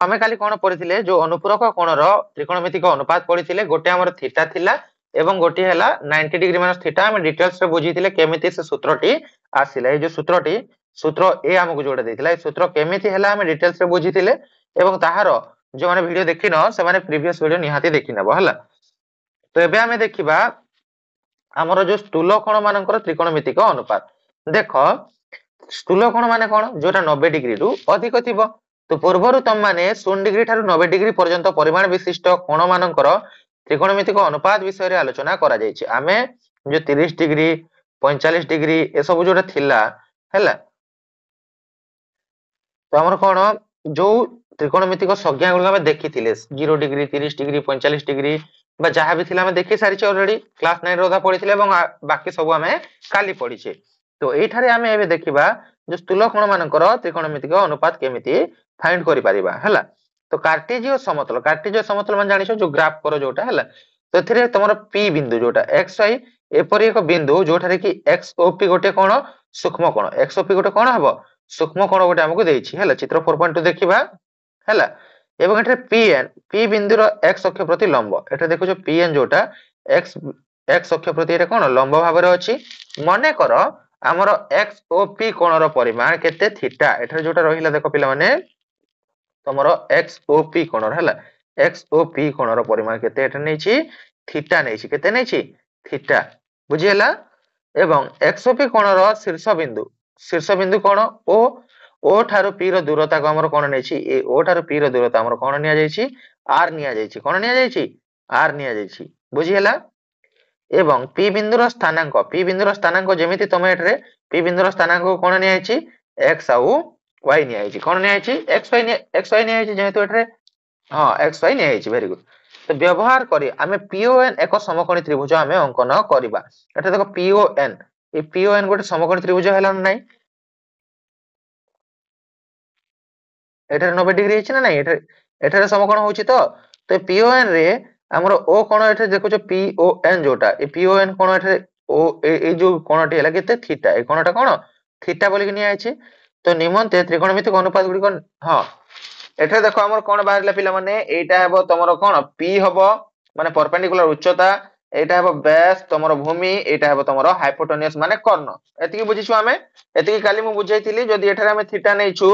ଆମେ କାଲି କଣ ପଢିଥିଲେ ଯୋଉ ଅନୁପୂରକ କୋଣର ତ୍ରିକୋଣମିତିକ ଅନୁପାତ ପଢିଥିଲେ ଗୋଟେ ଆମର ଥୀଟା ଥିଲା ଏବଂ ଗୋଟିଏ ହେଲା 90 ଡିଗ୍ରୀ ମାଇନସ ଥୀଟା ଆମେ ଡିଟେଲ୍ସ ରେ ବୁଝିଥିଲେ କେମିତି ସେ ସୂତ୍ରଟି ଆସିଲା ଏଇ ଯୋଉ ସୂତ୍ରଟି ସୂତ୍ର ଏ ଆମକୁ ଯୋଉଟା ଦେଇଥିଲା ଏ ସୂତ୍ର କେମିତି ହେଲା ଆମେ ଡିଟେଲ୍ସ ରେ ବୁଝିଥିଲେ ଏବଂ ତାହାର ଯୋଉମାନେ ଭିडिଓ ଦେଖିନ ସେମାନେ ପ୍ରିଭିୟସ ଭିडिଓ ନିହାତି ଦେଖିନେବ ହେଲା ତ ଏବେ ଆମେ ଦେଖିବା ଆମର ଯୋଉ ସ୍ଥୂଳ କୋଣ ମାନଙ୍କର ତ୍ରିକୋଣମିତିକ ଅନୁପାତ ଦେଖ ସ୍ଥୂଳ କୋଣ ମାନେ କଣ ଯୋଉଟା 90 ଡିଗ୍ରୀ ରୁ ଅଧିକ ଥିବ तो पूर्वरु तुम माने 0 डिग्री ठारू 90 डिग्री पर्यंत परिमाण विशिष्ट कोण मानकर त्रिकोणमितिक अनुपात विषय रे आलोचना करा जायछि आमे जो 30 डिग्री 45 डिग्री ए सब जोटा थिला हैला तो हमर कोन जो त्रिकोणमितिक संज्ञा गुलो हम देखिथिले 0 डिग्री 30 डिग्री 45 डिग्री बा जहा भी थिला हम देखि सारिछ ऑलरेडी क्लास 9 रोधा पढिथिले एवं बाकी सब हमें काली पढिछे तो एठारे हमें एबे देखिबा जो स्थूल कोण मानकर त्रिकोणमितिक अनुपात केमिति फाइंड करि परिबा हैला तो कार्टेजियो समतल मान जानिछो जो ग्राफ करो जोटा हैला तो एथिरे तमरो p बिंदु जोटा xy एपरि एक बिंदु जोठारे कि xop गोटे कोण सूक्ष्म कोण xop गोटे कोण हबो सूक्ष्म कोण गोटे हमकु देछि हैला चित्र 4.2 देखिबा हैला एवं एठरे p बिंदुर x अक्ष प्रति लंब एठरे देखो जो pn जोटा x x अक्ष प्रति एटा कोण लंब भाव रे अछि मने करो हमर xop कोणर परिमाण केते थीटा एठरे जोटा रहिला देखो पिला माने तमरो xop कोणर हैला xop कोणर परिमाण केते एठरे नैछि थीटा नैछि केते नैछि थीटा बुझियला एवं xop कोणर शीर्ष बिंदु कोण o ठारू p रो दूरता को हमर कोण नैछि ए o ठारू p रो दूरता हमर कोण निया जायछि r निया जायछि कोण निया जायछि r निया जायछि बुझियला एवं p बिंदुर स्थानांक जेमिति तमे एठरे p बिंदुर स्थानांक को कोण निया जायछि x आउ y निया जायछि कोण निया जायछि xy निया जायछि जेहेतु एठरे हां xy निया जायछि वेरी गुड तो व्यवहार करी हमें PON एक समकोणी त्रिभुज हमें अंकन करबा एठरे देखो PON ए PON गोटे समकोणी त्रिभुज हैला नै एठरे 90 डिग्री हिच ना नै एठरे समकोण होछि तो PON रे हमर O कोण एठरे देखो जो PON जोटा ए PON कोण एठरे ओ ए जो कोणटी हैला केते थीटा ए कोणटा कोण थीटा बोली निया आछि तो निमंते त्रिकोणमितिक अनुपात गुडी कोन हां एठरे देखो हमर कोण बाहरला पिला माने एटा हेबो तमरो कोण P हबो माने परपेंडिकुलर उच्चता एटा हेबो बेस तमरो भूमि एटा हेबो तमरो हाइपोटेन्यूस माने कर्ण एतिकी बुझिछु हमें एतिकी काली मु बुझाइतिली जदी एठरे हमें थीटा नैछु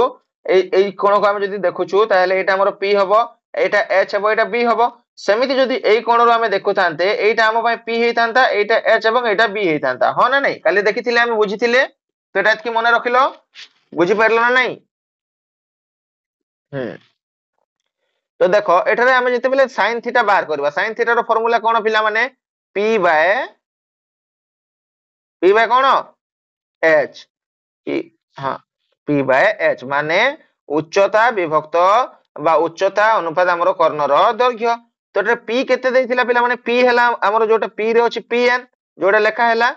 এই কোণ को हम जदी देखुछु ताहले एटा हमर p हबो एटा h हबो एटा b हबो सेमिति जदी एई कोणरो हम देखुथांते एटा हम पय p हेइतांता एटा h एवं एटा b हेइतांता हो ना नै काली देखिथिले हम बुझिथिले तो एटा एतकी मने रखिलो बुझि परलो ना नै तो देखो एठारे हम जते बेले sin थीटा बाहर करबा sin थीटा रो फार्मूला कोन पिला माने p बाय कोन h p हां p बाय h माने उच्चता विभक्त बा उच्चता अनुपात हमरो कर्णर दैर्घ्य तो एटा p केते देथिला पिला माने p हैला हमरो जोटा p रे अछि pn जोटा लेखा हैला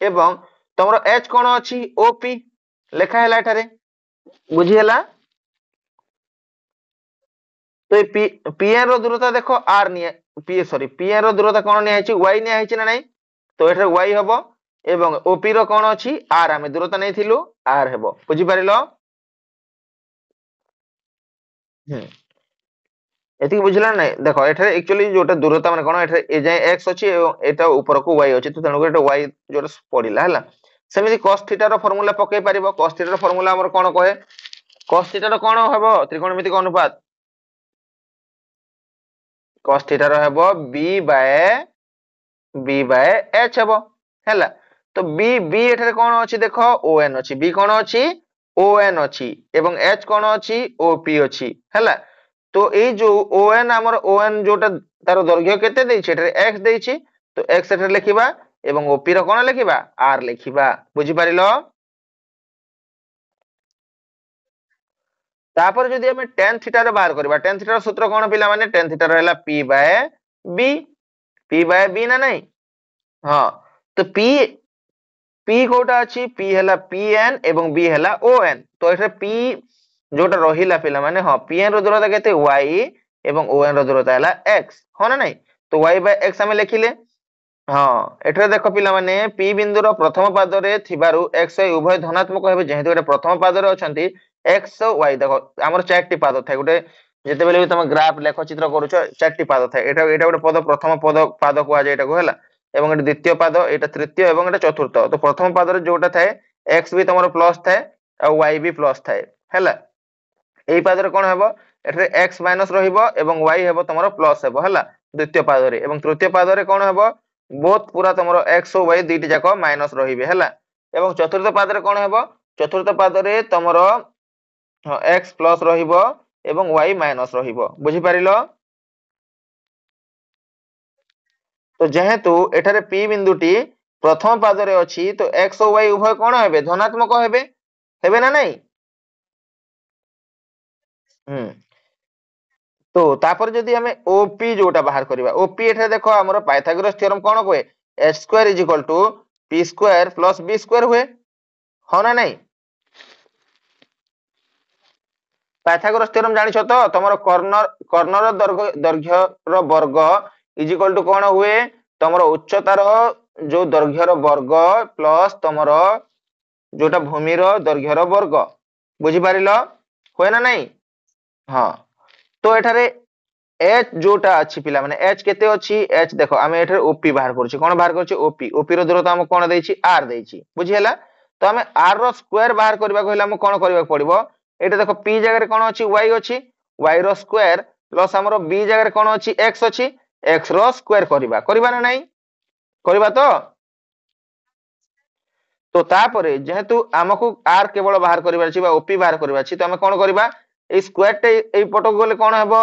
एवं तमरो h कोन अछि op लेखा हैला एठारे बुझी हैला तो pn रो दूरता देखो r निया pn रो दूरता कोन निया अछि y निया अछि ना नै तो एठारे y हबो एवं op रो कोन अछि r हम दूरता नै थिलु r हेबो बुझी परिलो एति बुझला नै देखो एठारे एक्चुअली जोटा दूरता माने कोन एठारे ए जाय x अछि एवं एटा ऊपर को y अछि तो तणो एटा y जोटा पडिला हला सेमिति cos थीटा रो फार्मूला पकै परिबो cos थीटा रो फार्मूला हमर कोन कहे cos थीटा रो कोन हेबो त्रिकोणमितिक अनुपात cos थीटा रो हेबो b बाय h हेबो हैला तो b एठारे कोन अछि देखो on अछि b कोन अछि on अछि एवं h कोन अछि op अछि हैला तो ए जो on हमर on जोटा तारो दैर्घ्य केते दैछि एठारे x दैछि तो x एठारे लिखिबा एवं op रो कोन लिखिबा r लिखिबा बुझि परिलो तापर जदी हम tan थीटा रे बाहर करबा tan थीटा रो सूत्र कोन पिला माने tan थीटा रहला p बाय b ना नै हां तो p कोटा अछि p हैला pn एवं b हैला on तो एठरे p जोटा रहिला पिला माने हां pn रो दूरता केते y एवं on रो दूरता हैला x हो ना नै तो y बाय x हम लिखिले हां एठरे देखो पिला माने p बिंदु रो प्रथम पाद रे थिबारु x y उभय धनात्मक हेबे जेहेतु एटा प्रथम पाद रे अछंती x y देखो हमर चारटी पाद थाय गुटे ଯେତେବେଳେ ବି ତମେ ଗ୍ରାଫ ଲେଖ ଚିତ୍ର କରୁଛ ଚାରିଟି ପାଦ ଥାଏ, ଏଇଟା ଗୋଟେ ପଦ, ପ୍ରଥମ ପାଦ କୁହାଯାଏ ଏଟାକୁ, ହେଲା। ଏବଂ ଏଟା ଦ୍ୱିତୀୟ ପାଦ, ଏଇଟା ତୃତୀୟ ଏବଂ ଏଟା ଚତୁର୍ଥ। ତ ପ୍ରଥମ ପାଦରେ ଯୋଉଟା ଥାଏ x ବି ତମର ପ୍ଲସ ଥାଏ ଆଉ y ବି ପ୍ଲସ ଥାଏ, ହେଲା। ଏଇ ପାଦରେ କଣ ହେବ, ଏଠାରେ x ମାଇନସ ରହିବ ଏବଂ y ହେବ ତମର ପ୍ଲସ ହେବ, ହେଲା, ଦ୍ୱିତୀୟ ପାଦରେ। ଏବଂ ତୃତୀୟ ପାଦରେ କଣ ହେବ, ବୋଥ ପୁରା ତମର x ଓ y ଦୁଇଟି ଯାକ ମାଇନସ ରହିବେ, ହେଲା। ଏବଂ ଚତୁର୍ଥ ପାଦରେ କଣ ହେବ, ଚତୁର୍ଥ ପାଦରେ ତମର x ପ୍ଲସ ରହିବ ଏବଂ y ମାଇନସ ରହିବ, ବୁଝିପାରିଲ। ତ ଯେହେତୁ ଏଠାରେ p ବିନ୍ଦୁଟି ପ୍ରଥମ ପାଦରେ ଅଛି, ତ x ଓ y ଉଭୟ କଣ ହେବେ, ଧନାତ୍ମକ ହେବେ, ହେବେ ନା ନାଇଁ? ହୁଁ। ତ ତାପରେ ଯଦି ଆମେ OP ଯୋଉଟା ବାହାର କରିବା, OP ଏଠାରେ ଦେଖ ଆମର ପାଇଥାଗୋରସ ଥିଓରମ କଣ କୁହେ, h square is equal to p square plus b square ହୁଏ, ହଁ ନା ନାଇଁ? ପାଇଥାଗୋରସ ଥିଓରମ ଜାଣିଛ ତ, ତମର କର୍ଣ୍ଣର ଦୈର୍ଘ୍ୟର ବର୍ଗ ଇଜ ଇକ୍ୱାଲ ଟୁ କଣ ହୁଏ, ତମର ଉଚ୍ଚତାର ଯୋଉ ଦୈର୍ଘ୍ୟର ବର୍ଗ ପ୍ଲସ ତମର ଯୋଉଟା ଭୂମିର ଦୈର୍ଘ୍ୟର ବର୍ଗ, ବୁଝିପାରିଲ, ହୁଏ ନା ନାଇଁ? ହଁ। ତ ଏଠାରେ h ଯୋଉଟା ଅଛି ପିଲାମାନେ, h କେତେ ଅଛି, h ଦେଖ ଆମେ ଏଠାରେ OP ବାହାର କରୁଛୁ, କଣ ବାହାର କରୁଛୁ, OP ର ଦୂରତା ଆମକୁ କଣ ଦେଇଛି, r ଦେଇଛି, ବୁଝି ହେଲା। ତ ଆମେ r ର ସ୍କୋୟାର ବାହାର କରିବାକୁ ହେଲେ ଆମକୁ କଣ କରିବାକୁ ପଡିବ, ଏଇଟା ଦେଖ p ଜାଗାରେ କଣ ଅଛି, y ଅଛି, y ର ସ୍କୋୟାର ପ୍ଲସ ଆମର b ଜାଗାରେ କଣ ଅଛି, x ଅଛି, x ର ସ୍କୋୟାର କରିବା ନା ନାଇଁ, କରିବା ତ। ତ ତାପରେ ଯେହେତୁ ଆମକୁ r କେବଳ ବାହାର କରିବାର ଅଛି ବା OP ବାହାର କରିବାର ଅଛି, ତ ଆମେ କଣ କରିବା, ଏଇ ସ୍କୋୟାର ଟେ ଏଇ ପଟକୁ ଗଲେ କଣ ହେବ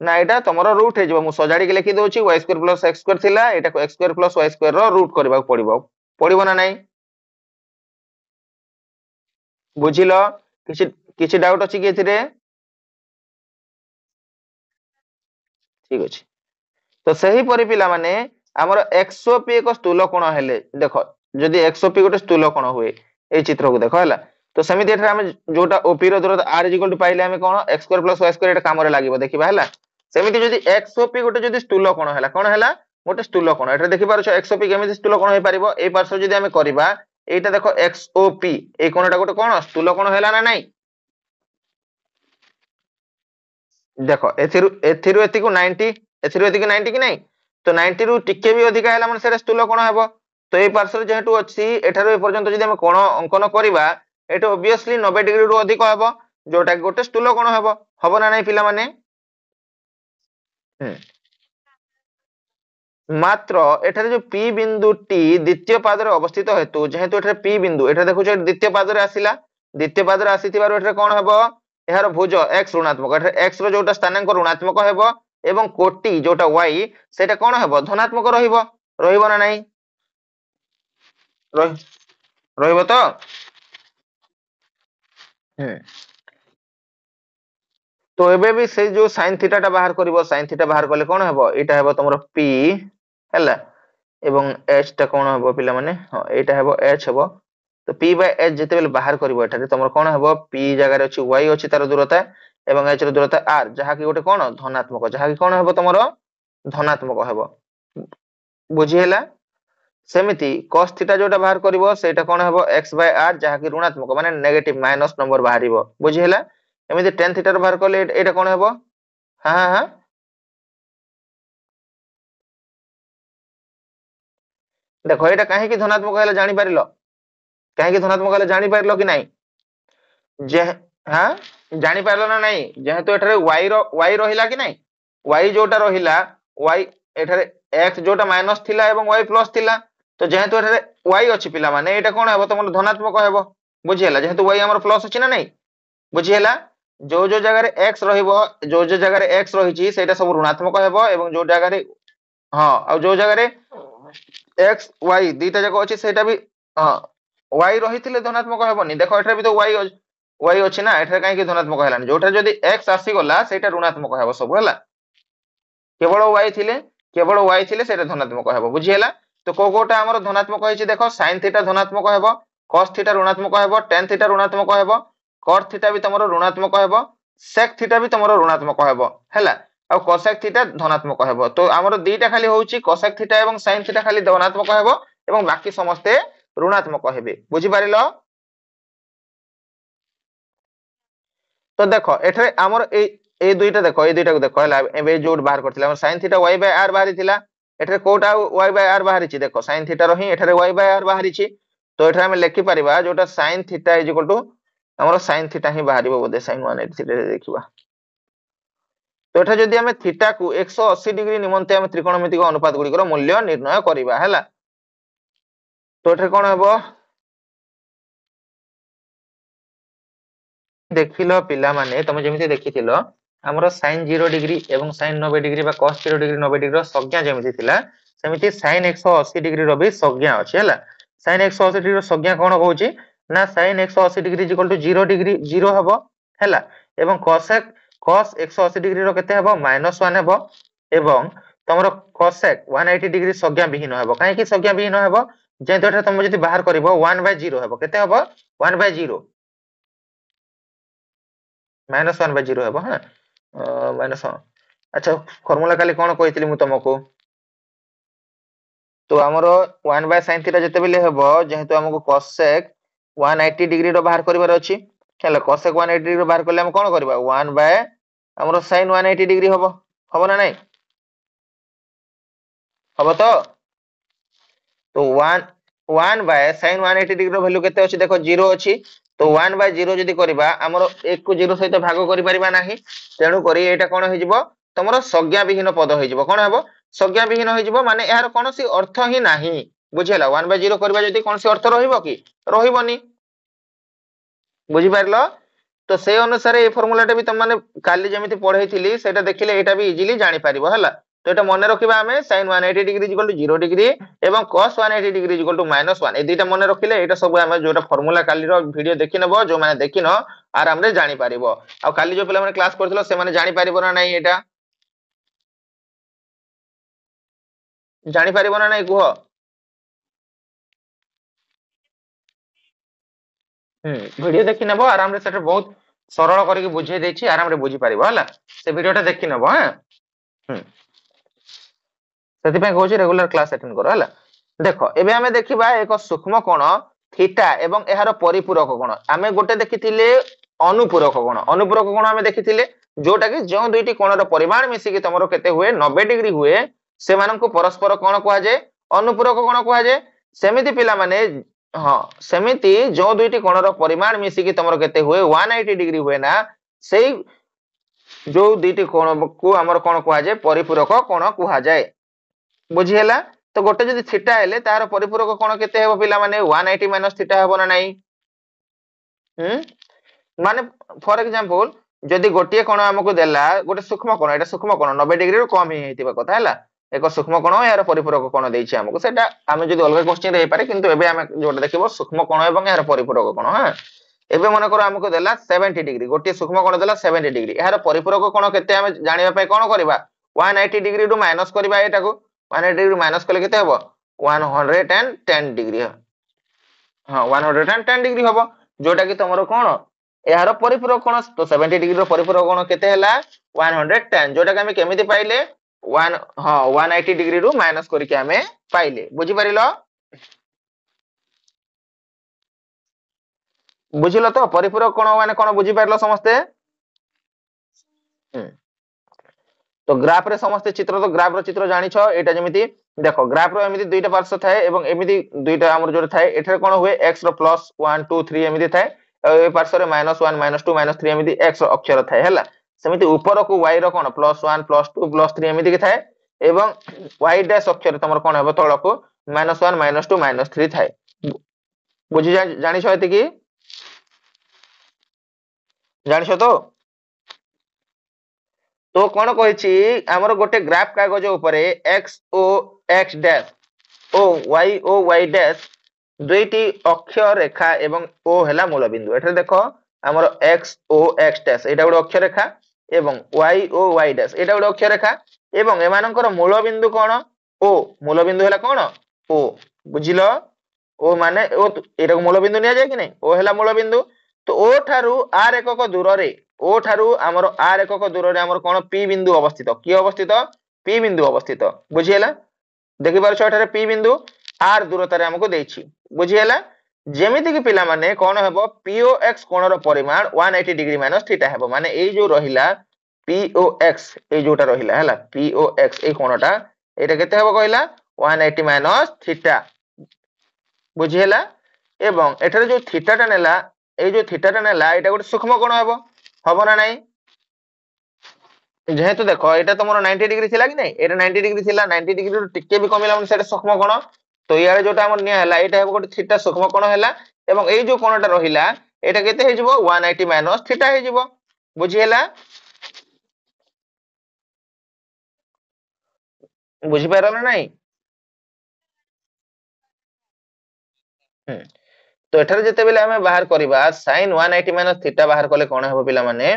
ନା, ଏଇଟା ତମର ରୁଟ ହେଇଯିବ। ମୁଁ ସଜାଡିକି ଲେଖି ଦଉଛି, y square plus x square ଥିଲା, ଏଟାକୁ x square plus y square ର ରୁଟ କରିବାକୁ ପଡିବ, ପଡିବ ନା ନାଇଁ, ବୁଝିଲ। କିଛି କିଛି ଡାଉଟ ଅଛି କି ଏଥିରେ? ଠିକ ଅଛି। ତ ସେହିପରି ପିଲାମାନେ ଆମର XOP ଏକ ସ୍ଥୂଳ କୋଣ ହେଲେ, ଦେଖ ଯଦି XOP ଗୋଟେ ସ୍ଥୂଳ କୋଣ ହୁଏ, ଏଇ ଚିତ୍ରକୁ ଦେଖ, ହେଲା। ତ ସେମିତି ଏଠାରେ ଆମେ ଯୋଉଟା OP ର ଦୂରତା r ଇଜ ଇକ୍ୱାଲ ଟୁ ପାଇଲେ ଆମେ କଣ, x square plus y square, ଏଟା କାମରେ ଲାଗିବ, ଦେଖିବା, ହେଲା। ସେମିତି ଯଦି XOP ଗୋଟେ ଯଦି ସ୍ଥୂଳ କୋଣ ହେଲା, କଣ ହେଲା, ଗୋଟେ ସ୍ଥୂଳ କୋଣ, ଏଠାରେ ଦେଖିପାରୁଛ XOP କେମିତି ସ୍ଥୂଳ କୋଣ ହେଇପାରିବ, ଏଇ ପାର୍ଶ୍ୱ ଯଦି ଆମେ କରିବା, ଏଇଟା ଦେଖ XOP, ଏଇ କୋଣଟା ଗୋଟେ କଣ ସ୍ଥୂଳ କୋଣ ହେଲା ନା ନାଇଁ? ଦେଖ ଏଥିରୁ ଏଥିରୁ ଏତିକୁ 90, ଏଥିରୁ ଏତିକି 90 କି ନାଇଁ, ତ 90 ରୁ ଟିକେ ବି ଅଧିକା ହେଲା ମାନେ ସେଟା ସ୍ଥୂଳ କୋଣ ହେବ। ତ ଏଇ ପାର୍ଶ୍ୱରେ ଯେହେତୁ ଅଛି, ଏଠାରୁ ଏ ପର୍ଯ୍ୟନ୍ତ ଯଦି ଆମେ କୋଣ ଅଙ୍କନ କରିବା, ଏଠି obviously 90 ଡିଗ୍ରୀ ରୁ ଅଧିକ ହେବ, ଯୋଉଟା କି ଗୋଟେ ସ୍ଥୂଳ କୋଣ ହେବ, ହବ ନା ନାଇଁ ପିଲାମାନେ? ହୁଁ। ମାତ୍ର ଏଠାରେ ଯୋଉ P ବିନ୍ଦୁଟି ଦ୍ୱିତୀୟ ପାଦରେ ଅବସ୍ଥିତ ହେତୁ, ଯେହେତୁ ଏଠାରେ P ବିନ୍ଦୁ, ଏଠାରେ ଦେଖୁଛ ଦ୍ୱିତୀୟ ପାଦରେ ଆସିଲା, ଦ୍ୱିତୀୟ ପାଦରେ ଆସିଥିବାରୁ ଏଠାରେ କଣ ହେବ, ଏହାର ଭୁଜ x ଋଣାତ୍ମକ, ଏଠାରେ x ର ଯୋଉଟା ସ୍ଥାନାଙ୍କ ଋଣାତ୍ମକ ହେବ ଏବଂ କୋଟି ଯୋଉଟା y ସେଇଟା କଣ ହେବ, ଧନାତ୍ମକ ରହିବ, ରହିବ ନା ନାଇଁ, ରହିବ ତ। ହୁଁ। ତ ଏବେ ବି ସେଇ ଯୋଉ ସାଇନ ଥିଟା ଟା ବାହାର କରିବ, ସାଇନ ଥିଟା ବାହାର କଲେ କଣ ହେବ, ଏଇଟା ହେବ ତମର P, ହେଲା। ଏବଂ h ଟା କଣ ହେବ ପିଲାମାନେ, ହଁ ଏଇଟା ହେବ h ହେବ। ତ P ବାଇ h ଯେତେବେଳେ ବାହାର କରିବ, ଏଠାରେ ତମର କଣ ହେବ, P ଜାଗାରେ ଅଛି y ଅଛି ତାର ଦୂରତା ଏବଂ h ର ଦୂରତା r, ଯାହାକି ଗୋଟେ କଣ ଧନାତ୍ମକ, ଯାହାକି କଣ ହେବ ତମର ଧନାତ୍ମକ ହେବ, ବୁଝି ହେଲା। ସେମିତି cos ଥିଟା ଯୋଉଟା ବାହାର କରିବ, ସେଇଟା କଣ ହେବ, x ବାଇ r, ଯାହାକି ଋଣାତ୍ମକ ମାନେ ନେଗେଟିଭ ମାଇନସ ନମ୍ବର ବାହାରିବ, ବୁଝି ହେଲା। ଏମିତି tan ଥିଟା ର ବାହାର କଲେ ଏଇଟା କଣ ହେବ, ହଁ ହଁ ହଁ, ଦେଖ ଏଇଟା କାହିଁକି ଧନାତ୍ମକ ହେଲେ ଜାଣିପାରିଲ, କାହିଁକି ଧନାତ୍ମକ ହେଲେ ଜାଣିପାରିଲ କି ନାଇଁ? ଯେ ହଁ, ଜାଣିପାରିଲ ନା ନାଇଁ, ଯେହେତୁ ଏଠାରେ y ରହିଲା କି ନାଇଁ, y ଯୋଉଟା ରହିଲା, y ଏଠାରେ x ଯୋଉଟା ମାଇନସ ଥିଲା ଏବଂ y ପ୍ଲସ ଥିଲା, ତ ଯେହେତୁ ଏଠାରେ y ଅଛି ପିଲାମାନେ, ଏଇଟା କଣ ହେବ ତମର ଧନାତ୍ମକ ହେବ, ବୁଝି ହେଲା, ଯେହେତୁ y ଆମର ପ୍ଲସ ଅଛି ନା ନାଇଁ, ବୁଝି ହେଲା। ଯୋଉ ଯୋଉ ଜାଗାରେ x ରହିବ, ଯୋଉ ଯୋଉ ଜାଗାରେ x ରହିଛି ସେଇଟା ସବୁ ଋଣାତ୍ମକ ହେବ, ଏବଂ ଯୋଉ ଜାଗାରେ, ହଁ, ଆଉ ଯୋଉ ଜାଗାରେ x y ଦିଟା ଯାକ ଅଛି ସେଇଟା ବି, ହଁ, y ରହିଥିଲେ ଧନାତ୍ମକ ହେବନି, ଦେଖ ଏଠାରେ ବି ତ y ଅଛି ନା, ଏଠାରେ କାହିଁକି ଧନାତ୍ମକ ହେଲାନି, ଯୋଉଟା ଯଦି x ଆସିଗଲା ସେଇଟା ଋଣାତ୍ମକ ହେବ ସବୁ, ହେଲା। କେବଳ y ଥିଲେ ସେଇଟା ଧନାତ୍ମକ ହେବ, ବୁଝି ହେଲା। ତ କୋଉ କୋଉଟା ଆମର ଧନାତ୍ମକ ହେଇଛି ଦେଖ, sin ଥିଟା ଧନାତ୍ମକ ହେବ, cos ଥିଟା ଋଣାତ୍ମକ ହେବ, tan ଥିଟା ଋଣାତ୍ମକ ହେବ, cot ଥିଟା ବି ତମର ଋଣାତ୍ମକ ହେବ, sec ଥିଟା ବି ତମର ଋଣାତ୍ମକ ହେବ, ହେଲା। ଆଉ cosec ଥିଟା ଧନାତ୍ମକ ହେବ। ତ ଆମର ଦିଟା ଖାଲି ହଉଛି cosec ଥିଟା ଏବଂ sin ଥିଟା ଖାଲି ଧନାତ୍ମକ ହେବ ଏବଂ ବାକି ସମସ୍ତେ ଋଣାତ୍ମକ ହେବେ, ବୁଝିପାରିଲ। ତ ଦେଖ ଏଠାରେ ଆମର এই দুইটা দেখো, এই দুইটাକୁ ଦେଖ ହେଲା, ଏବେ ଯୋଉଠି ବାହାର କରିଥିଲା ଆମର sin θ y r ବାହାରି ଥିଲା, ଏଠାରେ କୋଉଟା y r ବାହାରିଛି ଦେଖ, sin θ ର ହିଁ ଏଠାରେ y r ବାହାରିଛି। ତ ଏଠାରେ ଆମେ ଲେଖି ପାରିବା ଯୋଉଟା sin θ ଆମର sin θ ହିଁ ବାହାରିବ ବୋଧେ sin 180 ରେ ଦେଖିବା। ତ ଏଠାରେ ଯଦି ଆମେ θ କୁ 180 ଡିଗ୍ରୀ ନିମନ୍ତେ ଆମେ ତ୍ରିକୋଣମିତିକ ଅନୁପାତ ଗୁଡିକର ମୂଲ୍ୟ ନିର୍ଣ୍ଣୟ କରିବା ହେଲା। ତ ଏଠାରେ କଣ ହେବ, ଦେଖିଲ ପିଲାମାନେ, ତମେ ଯେମିତି ଦେଖିଥିଲ ଆମର sin 0 ଡିଗ୍ରୀ ଏବଂ sin 90 ଡିଗ୍ରୀ ବା cos 0 ଡିଗ୍ରୀ 90 ଡିଗ୍ରୀ ର ସଂଜ୍ଞା ଯେମିତି ଥିଲା, ସେମିତି sin 180 ଡିଗ୍ରୀ ର ବି ସଂଜ୍ଞା ଅଛି ହେଲା। sin 180 ଡିଗ୍ରୀ ର ସଂଜ୍ଞା କଣ କହୁଛି ନା sin 180 ଡିଗ୍ରୀ 0 ଡିଗ୍ରୀ 0 ହେବ ହେଲା, ଏବଂ cos 180 ଡିଗ୍ରୀ ର କେତେ ହେବ -1 ହେବ, ଏବଂ ତମର cosec 180 ଡିଗ୍ରୀ ସଂଜ୍ଞା ବିହୀନ ହେବ। କାହିଁକି ସଂଜ୍ଞା ବିହୀନ ହେବ, ଯେହେତୁ ଏଠାରେ ତମେ ଯଦି ବାହାର କରିବ 1/0 ହେବ, କେତେ ହେବ 1/0 -1/0 ହେବ। ହଁ ମାଇନସ, ଆଚ୍ଛା ଫର୍ମୁଲା କାଲି କଣ କହିଥିଲି ମୁଁ ତମକୁ, ତ ଆମର 1/sin θ ଯେତେବେଳେ ହେବ, ଯେହେତୁ ଆମକୁ cosec 180 ଡିଗ୍ରୀ ର ବାହାର କରିବାର ଅଛି ହେଲା, cosec 180 ଡିଗ୍ରୀ ର ବାହାର କଲେ ଆମେ କଣ କରିବା 1 ବାय ଆମର sin 180 ଡିଗ୍ରୀ ହବ, ହବ ନା ନାଇଁ, ହବ ତ। ତ 1 ବାय sin 180 ଡିଗ୍ରୀ ର ଭ୍ୟାଲୁ କେତେ ଅଛି ଦେଖ 0 ଅଛି। ତ 1/0 ଯଦି କରିବା ଆମର 1 କୁ 0 ସହିତ ଭାଗ କରିପାରିବା ନାହିଁ, ତେଣୁ କରି ଏଇଟା କଣ ହେଇଯିବ ତମର ସଂଜ୍ଞା ବିହୀନ ପଦ ହେଇଯିବ। କଣ ହେବ ସଂଜ୍ଞା ବିହୀନ ହେଇଯିବ, ମାନେ ଏହାର କୌଣସି ଅର୍ଥ ହିଁ ନାହିଁ, ବୁଝିହେଲା। 1/0 କରିବା ଯଦି କୌଣସି ଅର୍ଥ ରହିବ କି, ରହିବନି, ବୁଝିପାରିଲ। ତ ସେଇ ଅନୁସାରେ এই ଫର୍ମୁଲାଟା ବି ତମମାନେ କାଲି ଯେମିତି ପଢେଇଥିଲି ସେଟା ଦେଖିଲେ ଏଇଟା ବି ଇଜିଲି ଜାଣି ପାରିବ ହେଲା। ତ এটা মনে ରଖିବା ଆମେ sin 180 ডিগ্রি 0 ডিগ্রি এবং cos 180 ডিগ্রি -1 এই দুইটা মনে ରଖିଲେ ଏଇଟା ସବୁ ଆମେ ଯୋଉଟା ଫର୍ମୁଲା କାଲିର ଭିଡିଓ ଦେଖିନବ, ଯୋଉମାନେ ଦେଖିନ ଆରାମରେ ଜାଣି ପାରିବ। ଆଉ କାଲି ଯୋଉ ପିଲାମାନେ କ୍ଲାସ କରିଥିଲ ସେମାନେ ଜାଣି ପାରିବ ନା ନାହିଁ, ଏଇଟା ଜାଣି ପାରିବ ନା ନାହିଁ କୁହ। ଭିଡିଓ ଦେଖି ନେବ ଆରାମରେ, ସେଟା ବହୁତ ସରଳ କରିକି ବୁଝେଇ ଦେଇଛି, ଆରାମରେ ବୁଝି ପାରିବ ହେଲା। ସେ ଭିଡିଓଟା ଦେଖି ନେବ। ହଁ ସେଥିପାଇଁ କହୁଛି ରେଗୁଲାର କ୍ଲାସ ଆଟେଣ୍ଡ କର ହେଲା। ଦେଖ ଏବେ ଆମେ ଦେଖିବା ଏକ ସୂକ୍ଷ୍ମ କୋଣ থিଟା ଏବଂ ଏହାର ପରିପୂରକ କୋଣ। ଆମେ ଗୋଟେ ଦେଖିଥିଲେ ଅନୁପୂରକ କୋଣ, ଅନୁପୂରକ କୋଣ ଆମେ ଦେଖିଥିଲେ ଯୋଉଟା କି ଯେଉଁ ଦୁଇଟି କୋଣର ପରିମାଣ ମିଶିକି ତମର କେତେ ହୁଏ 90 ଡିଗ୍ରୀ ହୁଏ, ସେମାନଙ୍କୁ ପରସ୍ପର କଣ କୁହାଯାଏ ଅନୁପୂରକ କୋଣ କୁହାଯାଏ। ସେମିତି ପିଲାମାନେ, ହଁ ସେମିତି ଯୋଉ ଦୁଇଟି କୋଣର ପରିମାଣ ମିଶିକି ତମର କେତେ ହୁଏ 180 ଡିଗ୍ରୀ ହୁଏ ନା, ସେଇ ଯୋଉ ଦୁଇଟି କୋଣକୁ ଆମର କଣ କୁହାଯାଏ ପରିପୂରକ କୋଣ କୁହାଯାଏ, ବୁଝି ହେଲା। ତ ଗୋଟେ ଯଦି থিটা ହେଲେ ତାର ପରିପୂରକ କୋଣ କେତେ ହେବ ପିଲାମାନେ 180 ମାଇନସ থিটা ହେବ ନା ନାହିଁ। ମାନେ ଫର ଏକ୍ସାମ୍ପଲ ଯଦି ଗୋଟିଏ କୋଣ ଆମକୁ ଦେଲା ଗୋଟେ ସୂକ୍ଷ୍ମ କୋଣ, ଏଟା ସୂକ୍ଷ୍ମ କୋଣ 90 ଡିଗ୍ରୀରୁ କମ ହିଁ ହେଇଥିବା କଥା ହେଲା, ଏକ ସୂକ୍ଷ୍ମ କୋଣ ଏହାର ପରିପୂରକ କୋଣ ଦେଇଛି ଆମକୁ, ସେଟା ଆମେ ଯଦି ଅଲଗା କ୍ୱେଶ୍ଚିନ୍ ରେ ହେଇପାରେ, କିନ୍ତୁ ଏବେ ଆମେ ଯୋଉଟା ଦେଖିବ ସୂକ୍ଷ୍ମ କୋଣ ଏବଂ ଏହାର ପରିପୂରକ କୋଣ। ଏବେ ମନେକର ଆମକୁ ଦେଲା 70 ଡିଗ୍ରୀ, ଗୋଟିଏ ସୂକ୍ଷ୍ମ କୋଣ ଦେଲା 70 ଡିଗ୍ରୀ, ଏହାର ପରିପୂରକ କୋଣ କେତେ ଆମେ ଜାଣିବା ପାଇଁ କଣ କରିବା 180 ଡିଗ୍ରୀ ରୁ ମାଇନସ କରିବା, ଏଟାକୁ 180 ଡିଗ୍ରୀ ମାଇନସ କଲେ କେତେ ହେବ 110 ଡିଗ୍ରୀ, ହଁ 110 ଡିଗ୍ରୀ ହବ, ଯୋଉଟା କି ତମର କଣ ଏହାର ପରିପୂରକ କୋଣ। ତ 70 ଡିଗ୍ରୀ ର ପରିପୂରକ କୋଣ କେତେ ହେଲା 110, ଯୋଉଟା କି ଆମେ କେମିତି ପାଇଲେ 180 ଡିଗ୍ରୀ ରୁ ମାଇନସ କରିକି ଆମେ ପାଇଲେ, ବୁଝିପାରିଲ। ବୁଝିଲ ତ ପରିପୂରକ କୋଣ ମାନେ କଣ ବୁଝିପାରିଲ ସମସ୍ତେ। ତ ଗ୍ରାଫ ରେ ସମସ୍ତେ ଚିତ୍ର, ତ ଗ୍ରାଫ ର ଚିତ୍ର ଜାଣିଛ, ଏଇଟା ଯେମିତି ଦେଖ ଗ୍ରାଫ ର ଏମିତି ଦୁଇଟା ପାର୍ଶ୍ୱ ଥାଏ ଏବଂ ଏମିତି ଦୁଇଟା ଆମର ଯୋଉଟା ଥାଏ, ଏଠାରେ କଣ ହୁଏ x ର ପ୍ଲସ 1 2 3 ଏମିତି ଥାଏ, ଆଉ ଏ ପାର୍ଶ୍ୱରେ -1 -2 -3 ଏମିତି x ଅକ୍ଷର ଥାଏ ହେଲା। ସେମିତି ଉପରକୁ y ର କଣ +1 +2 +3 ଏମିତି କି ଥାଏ, ଏବଂ y ଡ୍ୟାଶ ଅକ୍ଷର ତମର କଣ ହେବ ତଳକୁ -1 -2 -3 ଥାଏ। ବୁଝି ଜାଣିଛ ଏତିକି, ଜାଣିଛ ତ। ତ କଣ କହିଛି ଆମର ଗୋଟେ ଗ୍ରାଫ କାଗଜ ଉପରେ x ଓ x ଡ୍ୟାଶ ଓ y ଡ୍ୟାଶ ଦୁଇଟି ଅକ୍ଷ ରେଖା ଏବଂ o ହେଲା ମୂଳ ବିନ୍ଦୁ। ଏଠାରେ ଦେଖ ଆମର x o x ଡ୍ୟାଶ ଏଇଟା ଗୋଟେ ଅକ୍ଷ ରେଖା ଏବଂ y o y ଡ୍ୟାଶ ଏଇଟା ଗୋଟେ ଅକ୍ଷ ରେଖା, ଏବଂ ଏମାନଙ୍କର ମୂଳ ବିନ୍ଦୁ କଣ o, ମୂଳ ବିନ୍ଦୁ ହେଲା କଣ o, ବୁଝିଲ। ଓ ମାନେ ଓ ଏଟାକୁ ମୂଳ ବିନ୍ଦୁ ନିଆଯାଏ କି ନାହିଁ, ଓ ହେଲା ମୂଳ ବିନ୍ଦୁ। ତ ଓ ଠାରୁ r ଏକକ ଦୂରରେ, ଓ ଠାରୁ ଆମର r ଏକକ ଦୂରରେ ଆମର କଣ p ବିନ୍ଦୁ ଅବସ୍ଥିତ, କିଏ ଅବସ୍ଥିତ p ବିନ୍ଦୁ ଅବସ୍ଥିତ, ବୁଝିହେଲା। ଦେଖିପାରୁଛ ଏଠାରେ p ବିନ୍ଦୁ r ଦୂରତାରେ ଆମକୁ ଦେଇଛି, ବୁଝିହେଲା। ଯେମିତି କି ପିଲାମାନେ କଣ ହେବ POX କୋଣର ପରିମାଣ 180 ଡିଗ୍ରୀ ମାଇନସ থিটা ହେବ, ମାନେ ଏଇ ଯୋଉ ରହିଲା POX এই जोटा रहिला हैला POX এই कोणटा एटा केते हबो कहला 180 माइनस थीटा बुझिहेला एवं एठारे जो थीटा टा नेला ए जो थीटा टा नेला एटा गोटे सूक्ष्म कोण हबो हबो ना नाही जेहेतु देखो एटा तमरो 90 डिग्री थिला कि नहीं एटा 90 डिग्री थिला 90 डिग्री रु टिके भी कमिला मन सेटा सूक्ष्म कोण तो यारे जोटा हमर निया हला एटा हबो गोटे थीटा सूक्ष्म कोण हला एवं ए जो कोणटा रहिला एटा केते हे जिवो 180 माइनस थीटा हे जिवो बुझिहेला बुझि पारल ना नाही तो एठारे जते बेले हमें बाहर करबा sin 180 माइनस थीटा बाहर कले कोन हेबो पिला माने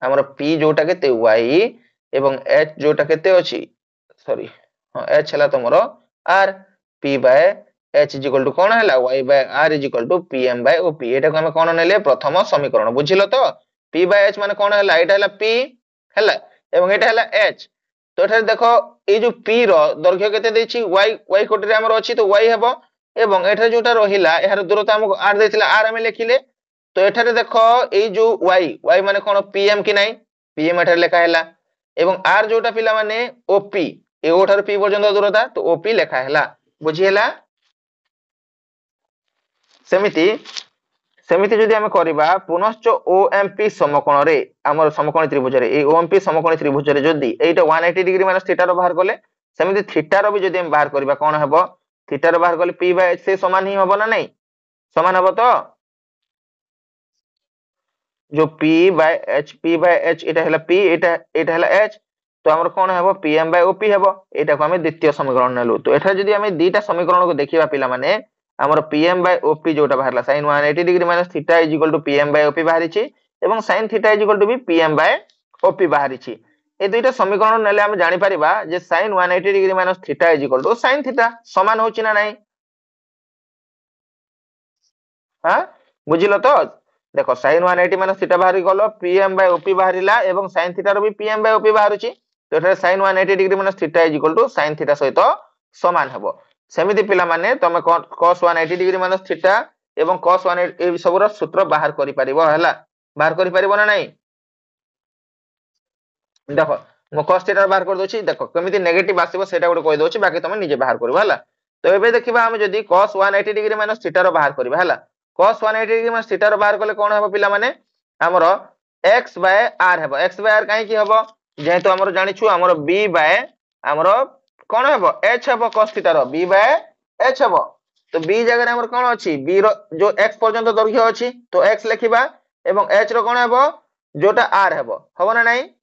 हमर p जोटा केते y एवं h जोटा केते अछि सॉरी हां h हला तमरो r p by h is equal to कोन हला y by r is equal to pm by op एटा को हम कोन नेले प्रथम समीकरण बुझिलो तो p बाय h माने कोन हला एटा हला p हला एवं एटा हला h तो एठारे देखो ए जो p रो दैर्घ्य केते देछि y कोटी रे हमर अछि तो y हेबो एवं एठारे जोटा रहिला एहार दूरता हमको r देथिला r हम लिखिले तो एठारे देखो ए जो y माने कोन pm कि नाही pm एठारे लेखा हैला एवं r जोटा पिला माने op ए ओठार p पर्यंत दूरता तो op लेखा हैला बुझि हैला सेमिति सेमिति जदि हम करबा पुनश्च OMP समकोण रे हमर समकोणी त्रिभुज रे ए OMP समकोणी त्रिभुज रे जदि एटा 180 डिग्री माइनस थीटा रो बाहर करले सेमिति थीटा रो भी जदि हम बाहर करबा कोन हेबो थीटा रो बाहर करले p बाय h से समान ही हबो ना नहीं समान हबो तो जो p बाय h एटा हला p एटा हला h तो हमर कोन हेबो pm बाय op हेबो एटा को हम द्वितीय समीकरण नेलु तो एठा जदि हम दीटा समीकरण को देखिबा पिला माने हमर pm बाय op जोटा बाहरला sin 180 degree minus theta is equal to pm by op बाहरी छि एवं sin theta is equal to भी pm बाय op बाहरी छि ए दुईटा समीकरण नेले हम जानि परिबा जे sin 180 degree minus theta is equal to sin theta समान होछि ना नाही हां बुझिलो तो देखो sin 180 माइनस थीटा बाहरी गलो pm बाय op बाहरिला एवं sin थीटा रो भी pm बाय op बाहरुछि तो एठारे sin 180 degree minus theta is equal to sin theta सहित समान हेबो सेमिति पिला माने तमे cos 180 डिग्री माइनस थीटा एवं cos 180 ए सबरो सूत्र बाहर करि परिबो हला बाहर करि परिबो ना नाही देखो मो cos थीटा बाहर कर दोछि देखो केमिति नेगेटिव आसीबो सेटा गोटे कहि दोछि बाकी तमे निजे बाहर करबो हला तो एबे देखिबा हम जदी cos 180 डिग्री माइनस थीटा रो बाहर करबा हला cos 180 डिग्री माइनस थीटा रो बाहर करले कोन हेबो पिला माने हमरो x बाय r हेबो x बाय r काहे की हेबो जेहेतु हमरो जानि छु हमरो b बाय हमरो कोन हेबो h हेबो cos थीटा रो b बाय h हेबो तो b जगह रे हमरो कोन अछि b रो जो x पर्यंत दैर्घ्य अछि तो x लिखिबा एवं h रो कोन हेबो जोटा r हेबो हबो ना नाही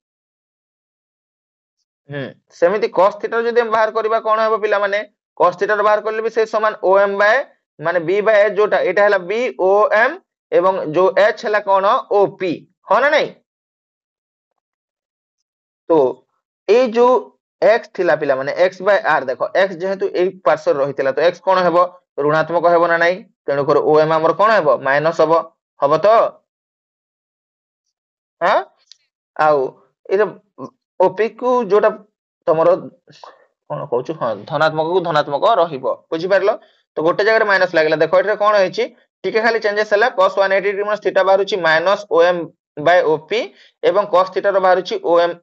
सेमिति cos थीटा जदि हम बाहर करबा कोन हेबो पिला माने cos थीटा बाहर करले भी से समान om बाय माने b बाय h जोटा एटा हला b om एवं जो h हला कोन op हो ना नहीं तो ए जो x थिला पिला माने x बाय r देखो x जेहेतु ए पार्श्व रहितला तो x कोन हेबो ऋणात्मक हेबो ना नहीं तेनु कर om हमर कोन हेबो माइनस हबो तो हां आउ ए ओपी को जोटा तमरो कोन कहउछु हां धनात्मक को धनात्मक रहिबो बुझि पारलो तो गोटे जगह रे माइनस लागला देखो एटा कोन होइछि टिके खाली चेंजेस हला cos 180 डिग्री माइनस थीटा बाहरुछि माइनस om बाय op एवं cos थीटा रो बाहरुछि om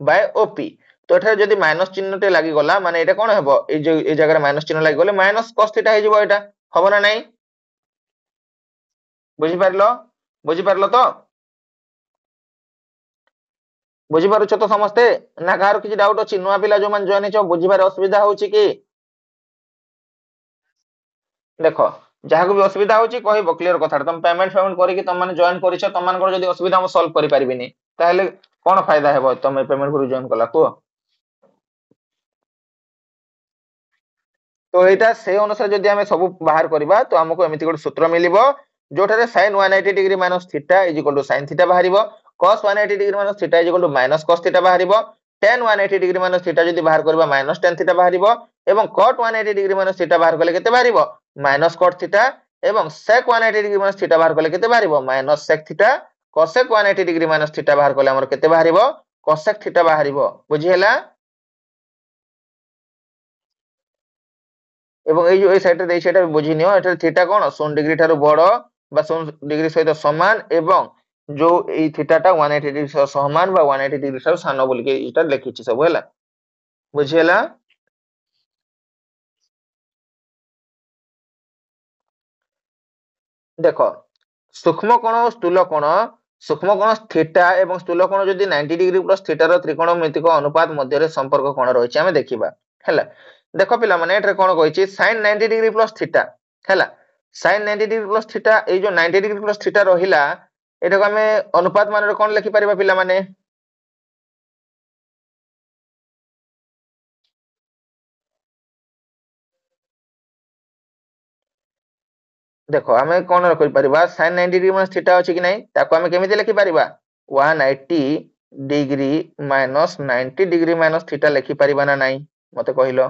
बाय op तो एटा जदी माइनस चिन्ह ते लागि गला माने एटा कोन हेबो ए जो ए जगह रे माइनस चिन्ह लागि गले माइनस cos थीटा हे जिवो एटा हबो ना नाही बुझि पारलो तो बुझी पारुछ तो समस्ते ना कार किछि डाउट अछि नुवा पिला जो मान जॉइन छ बुझी बारे असुविधा होछि कि देखो जहां को भी असुविधा होछि कहबो क्लियर कथा तुम पेमेंट करी कि तुम माने जॉइन करिछ तुम मान को जदी असुविधा हम सॉल्व करि परिबिनी ताहले कोन फायदा हेबो तुम पेमेंट करू जॉइन कला को तो एटा से अनुसार जदी हम सब बाहर करबा तो हमको एमिति गोटे सूत्र मिलिबो जोठारे sin 180 degree minus theta is equal to sin theta बाहरिबो cos 180 degree minus theta is equal to minus cos theta बाहरिबो tan 180 डिग्री माइनस थीटा जदी बाहर करबा माइनस tan थीटा बाहरिबो एवं cot 180 डिग्री माइनस थीटा बाहर करले केते बाहरिबो माइनस cot थीटा एवं sec 180 डिग्री माइनस थीटा बाहर करले केते बाहरिबो minus sec theta cosec 180 degree minus theta बाहर करले हमर केते बाहरिबो cosec थीटा बाहरिबो बुझी हैला एवं ए जो ए साइड रे देइ सेटा बुझी नियो एटा थीटा कोन 0 डिग्री थारु बड़ बा 0 डिग्री सहित समान एवं जो एई थीटाटा 180 डिग्री सह समान बा 180 डिग्री ठाରୁ ସାନ ବୋଲିକି ଏଇଟା ଲେଖିଛି ସବୁ ହେଲା ବୁଝିହେଲା। ଦେଖ सूक्ष्म कोण और स्थूल कोण सूक्ष्म कोण थीटा एवं स्थूल कोण जदि 90 डिग्री प्लस थीटार त्रिकोणमितिक अनुपात मध्य संपर्क कोण रही आम देखा है। देख पिला माने एठरे कोण कहिछि sin 90 डिग्री प्लस थीटा है sin 90 डिग्री प्लस थीटा ए जो 90 डिग्री प्लस थीटा रहिला एटा को आमे अनुपात मान कोण लिखि परिबा पिला माने देखो आमे कोण रखि परिबा sin 90 डिग्री माइनस थीटा अछि कि नै ताको आमे केमिति लिखि परिबा 180 degree minus 90 degree minus theta लिखि परिबा ना नै मते कहिलो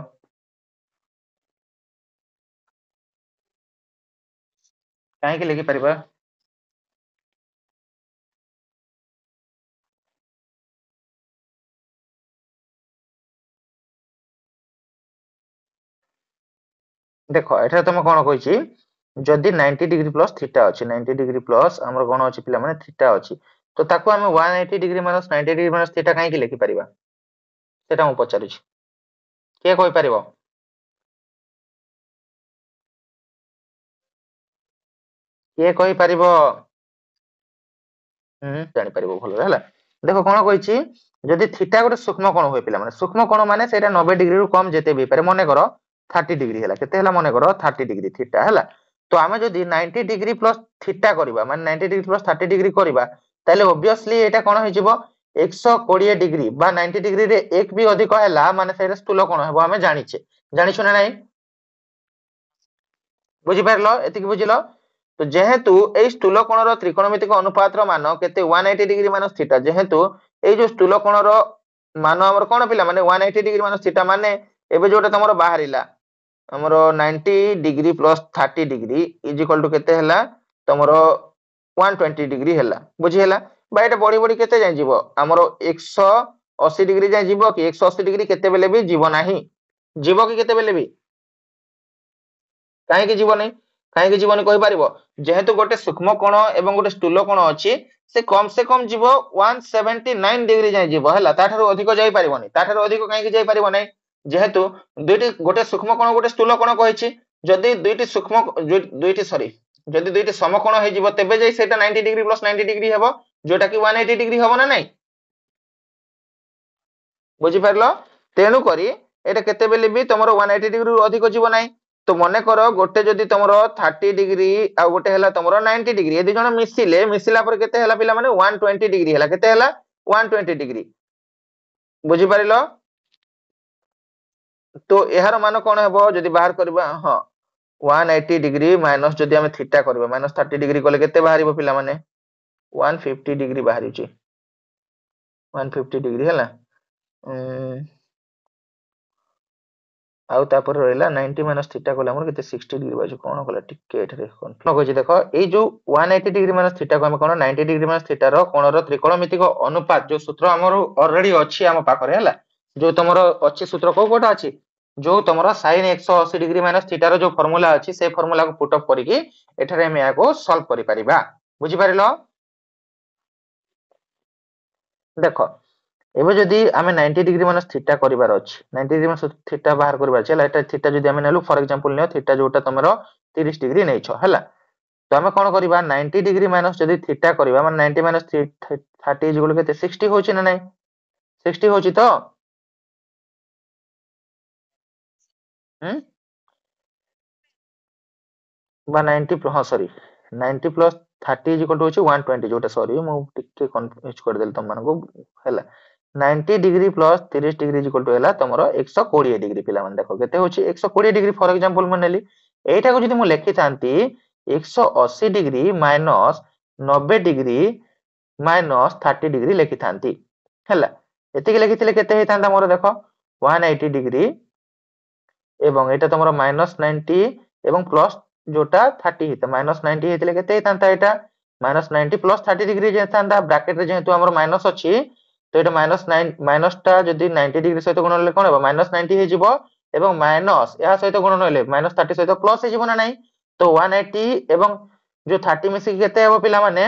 काहे कि लिखि परिबा देखो एठा तुम कोन कहिछि जदि 90 डिग्री प्लस थीटा अछि 90 डिग्री प्लस हमर कोन अछि पिला माने थीटा अछि तो ताको आमे 180 degree minus 90 degree minus theta काहे कि लिखि परिबा सेटा हम पचारि छी के कोइ परिबो के कोइ परिबो जानि परिबो भलो हैला देखो कोन कहिछि जदि थीटा गोटे सूक्ष्म कोण होय पिला माने सूक्ष्म कोण माने सेटा 90 डिग्री रु कम जेते भी पारे मने करो 30 डिग्री हैला केते हैला मने करो 30 डिग्री थीटा हैला तो आमे जदि 90 डिग्री प्लस थीटा करबा माने 90 डिग्री प्लस 30 डिग्री करबा ताले ऑब्वियसली एटा कोन होय जिवो 120 डिग्री बा 90 डिग्री रे एक भी अधिक हैला माने सेटा स्थूल कोण हेबो आमे जानिछे जानिछु ना नै बुझि पारलो एतिकी बुझिलो तो जेहेतु ए स्थूल कोणर त्रिकोणमितिक अनुपात मान केते 180 डिग्री माइनस थीटा जेहेतु ए जो स्थूल कोणर मान हमर कोन पिला माने 180 डिग्री माइनस थीटा माने एबे जोटा तमरो बाहरिला हमरो 90 degree plus 30 degree is equal to केते हला तमरो 120 डिग्री हला बुझि हला बा एटा बड़ी बड़ी केते जाय जीवो हमरो 180 डिग्री जाय जीवो कि 180 डिग्री केते बेले भी जीवो नाही जीवो कि केते बेले भी काहे कि जीवो नै काहे कि जीवो नै कहि परिबो जेहेतु गोटे सूक्ष्म कोण एवं गोटे स्थूल कोण अछि से कम जीवो 179 डिग्री जाय जीवो हला ताठारो अधिक जाय परिबोनी ताठारो अधिक काहे कि जाय परिबो नै जेहेतु दुईटी गोटे सूक्ष्म कोण गोटे स्थूल कोण कहिछि जदि दुईटी सूक्ष्म दुईटी सॉरी जदि दुईटी समकोण हे जीवो तेबे जाय सेटा 90 डिग्री प्लस 90 डिग्री हेबो जोटा कि 180 डिग्री हेबो ना नै बुझि परलो तेनु करी एटा केते बेले भी तमरो 180 डिग्री रु अधिक जीवो नै तो मने करो गोटे जदि तमरो 30 डिग्री आ गोटे हला तमरो 90 डिग्री ए दि जण मिसिला पर केते हला पिला माने 120 डिग्री हला केते हला 120 डिग्री बुझि परिलो तो एहार मान कोन हेबो जदि बाहर करबा हां 180 डिग्री माइनस जदि हम थीटा करबा माइनस 30 डिग्री कोले केते बाहरिबो पिला माने 150 डिग्री बाहरिची 150 डिग्री हला आउ तापर रहला 90 माइनस थीटा कोले हमर केते 60 डिग्री बाजू कोन कोला टिके एठरे कन्फ्यूजन होछि देखो एई जो 180 डिग्री माइनस थीटा को हम कोन 90 डिग्री माइनस थीटा रो कोण रो त्रिकोणमितिक अनुपात जो सूत्र हमर ऑलरेडी अछि हम पाखरे हला जो तमरो अछि सूत्र को कोटा अछि जो तमरो sin 180 डिग्री माइनस थीटा रो जो फार्मूला अछि से फार्मूला को पुट अप करिकि एठरे हम या को सॉल्व करि परिबा बुझि परिलो देखो एबे जदि आमे 90 डिग्री माइनस थीटा करिवार अछि 90 डिग्री माइनस थीटा बाहर करिवार अछि एटा थीटा जदि आमे नेलु फॉर एग्जांपल नेओ थीटा जोटा तमरो 30 डिग्री नैछो हला तो आमे कोन करिबा 90 डिग्री माइनस जदि थीटा करिबा माने 90 माइनस 30 इज इक्वल केते 60 होछि ना नै 60 होछि तो हम बा 90 हां sorry 90 plus 30 is equal to होछि 120 जोटा सॉरी मु टिके कंफ्यूज कर देल तम मानको हला 90 degree plus 30 degree is equal to हला तमरो 120 डिग्री पिला मन देखो केते होछि 120 डिग्री फॉर एग्जांपल मन नेली एटा को जदि मु लेखि थांती 180 degree minus 90 degree minus 30 degree लेखि थांती हला एतिके लेखिथिले केते हेतांता मोर देखो 180 डिग्री एवं एटा तमरो माइनस 90 एवं प्लस जोटा 30 हेता माइनस 90 हेतिले केते हेतांता एटा माइनस 90 प्लस 30 डिग्री जेतांता ब्रैकेट रे जेहेतु हमर माइनस अछि तो एटा माइनस 9 माइनस टा जदि 90 डिग्री सहित गुण ले कोन हेबो माइनस 90 हे जिवो एवं माइनस या सहित गुण नले माइनस 30 सहित प्लस हे जिवो ना नै तो 180 एवं जो 30 मिसी केते हेबो पिला माने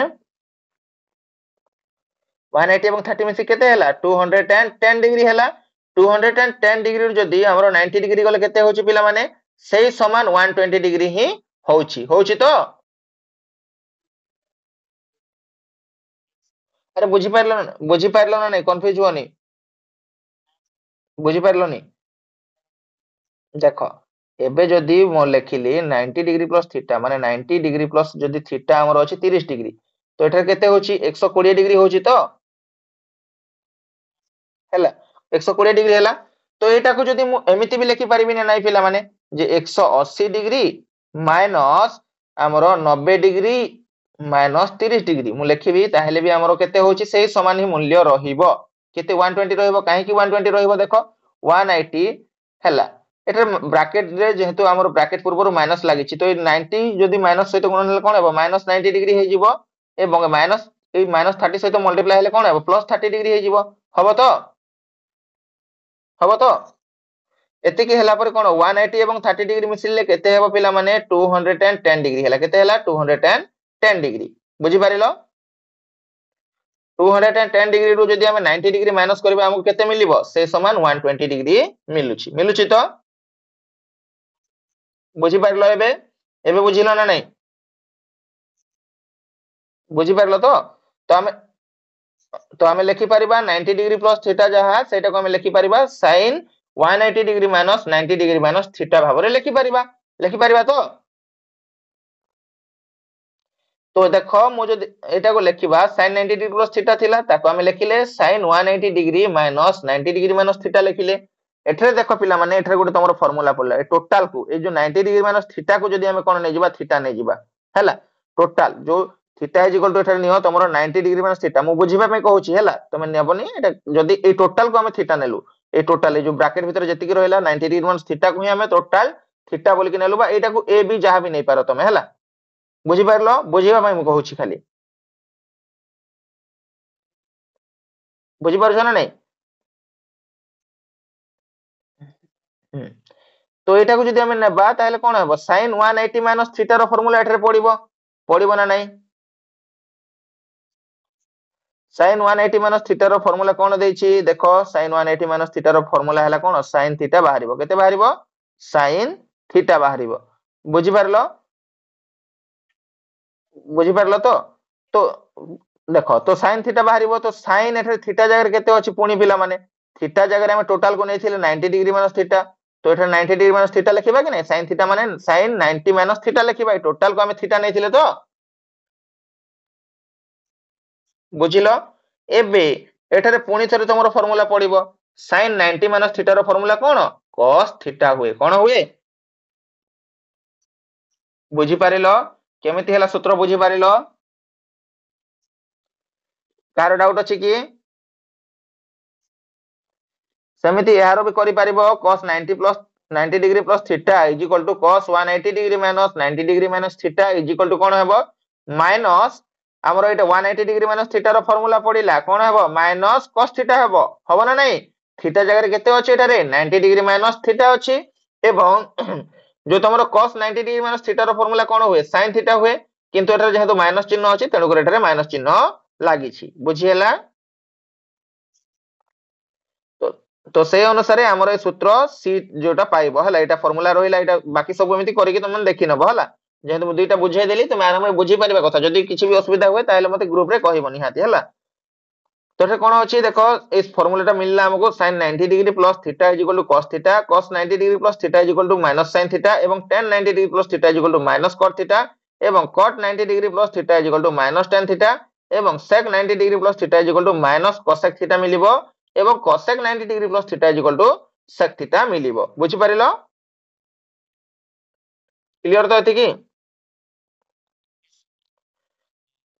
180 এবং 30 মিଶି কেতে ହେଲା 210 डिग्री ହେଲା 210 डिग्री जदि हमरो 90 डिग्री गले केते होची पिला माने सेही समान 120 डिग्री ही होची तो अरे बुझी पारलो ना नहीं कंफ्यूज होनी बुझी पारलोनी देखो एबे जदि मो लेखिली 90 डिग्री प्लस थीटा माने 90 डिग्री प्लस जदि थीटा हमर अछि 30 डिग्री तो एठार केते होची 120 डिग्री होची तो ହେଲା 120 डिग्री ହେଲା तो एटा को जदि मु एमिति भी लेखि परिबि ना नाही पिला माने जे 180 डिग्री माइनस हमरो 90 डिग्री माइनस 30 डिग्री मु लेखिबि ताहेले भी हमरो केते होची सेही समान ही मूल्य रहिबो केते 120 रहिबो काहे कि 120 रहिबो देखो 180 ହେଲା एटा ब्रैकेट रे जेहेतु हमरो ब्रैकेट पूर्वरु माइनस लागिछि तो 90 जदि माइनस सहित गुणन हेले कोन हेबो माइनस 90 डिग्री हे जिवो एवं माइनस ए माइनस 30 सहित मल्टीप्लाई हेले कोन हेबो प्लस 30 डिग्री हे जिवो हबो तो एतिकी ହେଲା ପରେ कोन 180 एवं 30 डिग्री मिसिले केते हेबो पिला माने 210 डिग्री ହେଲା केते ହେଲା 210 डिग्री बुझी पारिलो 210 डिग्री रु जदि हम 90 डिग्री माइनस करबा हमको केते मिलिबो से समान 120 डिग्री मिलुची तो बुझी पारिलो एबे बुझिलो ना नहीं बुझी पारिलो तो हमें लिखि परिबा 90 डिग्री प्लस थीटा जहा सेटा को हमें लिखि परिबा sin 180 degree minus 90 degree minus theta भाबरे लिखि परिबा तो देखो मु जो एटा को लिखिबा sin 90 डिग्री प्लस थीटा थिला ताको हमें लिखिले sin 180 degree minus 90 degree minus theta लिखिले एठरे देखो पिला माने एठरे गोटे तमरो फार्मूला पड़ला ए टोटल को ए जो 90 डिग्री माइनस थीटा को जदी हमें कोन नै जिबा थीटा नै जिबा हैला टोटल जो थीटा इज इक्वल टू एठरे नियो तमरो 90 डिग्री माइनस थीटा मु बुझिबा पे कहूची हैला तमे नेबनी एटा जदी ए टोटल को हमें थीटा नेलु ए टोटल ए जो ब्रैकेट भीतर जति की रहला 90 डिग्री माइनस थीटा को ही हमें टोटल थीटा बोल के नेलु बा एटा को ए बी जहां भी नै पारो तमे हैला बुझी पारलो बुझिबा पई मु कहूची खाली बुझी पारछ ना नहीं तो एटा को जदी हमें नेबा ताले कोन हेबो sin 180 माइनस थीटा रो फार्मूला एठरे पड़िबो ना नहीं sin 180 माइनस थीटा रो फार्मूला कोन देछि देखो sin 180 माइनस थीटा रो फार्मूला हैला कोन sin थीटा बाहरिबो केते बाहरिबो sin थीटा बाहरिबो बुझी पारलो तो देखो तो sin थीटा बाहरिबो तो sin एठरे थीटा जगह केते अछि पुणी पिला माने थीटा जगह हम टोटल को नेथिले 90 डिग्री माइनस थीटा तो एठरे 90 डिग्री माइनस थीटा लिखिबा कि नै sin थीटा माने sin 90 माइनस थीटा लिखिबा टोटल को हम थीटा नेथिले तो बुझिलो एबे एठारे पुणी थरे तमरो फार्मूला पड़िबो sin 90 माइनस थीटा रो फार्मूला कोन cos थीटा हुए कोन हुए बुझी पारिलो केमिति हला सूत्र बुझी पारिलो कार डाउट अछि कि सेमिति यारो भी करि पारिबो cos 90 plus 90 degree plus theta is equal to cos 180 degree minus 90 degree minus theta is equal to कोन हेबो माइनस हमरो एटा 180 डिग्री माइनस थीटा रो फार्मूला पडिला कोन हेबो माइनस cos थीटा हेबो ना नहीं थीटा जगह रे केते अछि एटा रे 90 डिग्री माइनस थीटा अछि एवं जो तमरो cos 90 डिग्री माइनस थीटा रो फार्मूला कोन हुए sin थीटा हुए किंतु एटा जेहेतु माइनस चिन्ह अछि तेनु करे एटा रे माइनस चिन्ह लागि छि बुझी हैला तो तो से अनुसार हमर ए सूत्र सी जोटा पाइबो हला एटा फार्मूला रहिला एटा बाकी सब एमिति करिके तुम देखि नबो हला जेहेतु मु दुईटा बुझाई देली तुम आराम रे बुझी परिबा कथा जदी किछि भी असुविधा हुए ताले मते ग्रुप रे कहिबो निहाती हला तो एटा कोन अछि देखो इस फार्मूलाटा मिलला हमको sin 90 degree plus theta is equal to cos theta cos 90 degree plus theta is equal to minus sin theta एवं tan 90 degree plus theta is equal to minus cot theta एवं cot 90 degree plus theta is equal to minus tan theta एवं sec 90 degree plus theta is equal to minus cosec theta मिलिबो एवं cosec 90 degree plus theta is equal to sec theta मिलिबो बुझी पारिलो clear तो एतिकी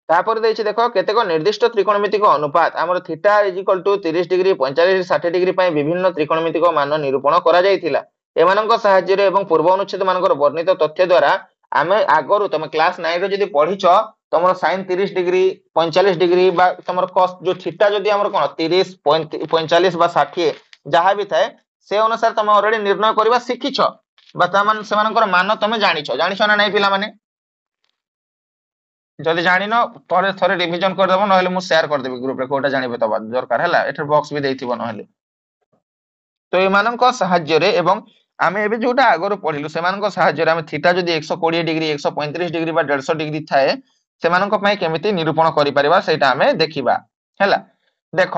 तापर देछि देखो केतेको निर्दिष्ट त्रिकोणमितिक अनुपात हमर theta is equal to 30 degree 45 60 degree पय विभिन्न त्रिकोणमितिक मान निरूपण करा जायतिला एमानंक सहाय्य रे एवं पूर्व अनुच्छेद मानकर वर्णित तथ्य द्वारा आमे आगरु तुम क्लास 9 रे जदी पढिछो तमरो sin 30 डिग्री 45 डिग्री बा तमरो cos जो थीटा जदी हमर कोन 30 45 बा 60 जहा भी थाए से अनुसार तुम ऑलरेडी निर्णय करबा सिखिछो बा तमन सेमानकर मान तुम जानिछो ना नै पिला माने যদি জাଣିନ ପରେ ଥରେ ରିଭିଜନ କରିଦେବ, ନହେଲେ ମୁଁ ସେୟାର କରିଦେବି ଗ୍ରୁପରେ କୋଉଟା ଜାଣିବେ ଦବା ଦରକାର ହେଲା, ଏଠାରେ ବକ୍ସ ବି ଦେଇଥିବ ନହେଲେ। ତ ଏମାନଙ୍କ ସାହାଯ୍ୟରେ ଏବଂ ଆମେ ଏବେ ଯୋଉଟା ଆଗରୁ ପଢିଲୁ ସେମାନଙ୍କ ସାହାଯ୍ୟରେ ଆମେ ଥିଟା ଯଦି 120 ଡିଗ୍ରୀ 135 ଡିଗ୍ରୀ ବା 150 ଡିଗ୍ରୀ ଥାଏ ସେମାନଙ୍କ ପାଇଁ କେମିତି ନିରୂପଣ କରିପାରିବା ସେଇଟା ଆମେ ଦେଖିବା ହେଲା। ଦେଖ